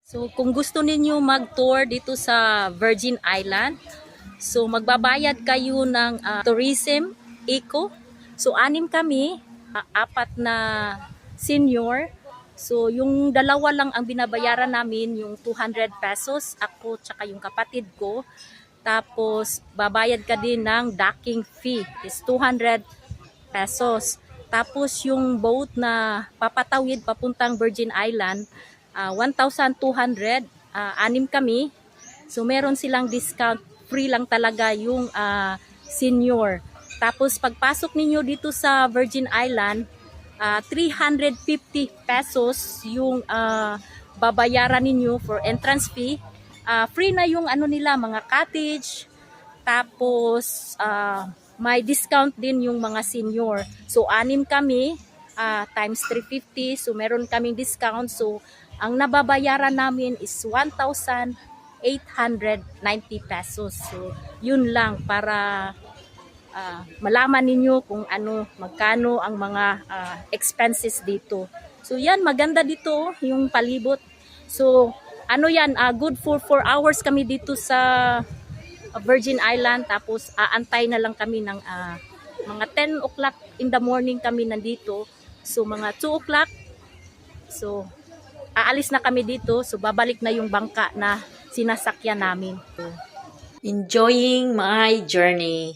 So kung gusto ninyo mag-tour dito sa Virgin Island, so magbabayad kayo ng tourism, eco. So anim kami, apat na senior. So yung dalawa lang ang binabayaran namin, yung 200 pesos, ako tsaka yung kapatid ko. Tapos babayad ka din ng docking fee, is 200 pesos. Tapos yung boat na papatawid papuntang Virgin Island, 1,200, anim kami. So meron silang discount, free lang talaga yung senior. Tapos pagpasok ninyo dito sa Virgin Island, 350 pesos yung babayaran ninyo for entrance fee. Free na yung ano nila, mga cottage. Tapos may discount din yung mga senior. So anim kami, times 350. So meron kaming discount. So ang nababayaran namin is 1,890 pesos. So yun lang para malaman ninyo kung magkano ang mga expenses dito. So yan, maganda dito yung palibot. So yan, good for 4 hours kami dito sa Virgin Island. Tapos aantay na lang kami ng mga 10 o'clock in the morning kami nandito. So mga 2 o'clock, so aalis na kami dito. So babalik na yung bangka na sinasakyan namin. Enjoying my journey.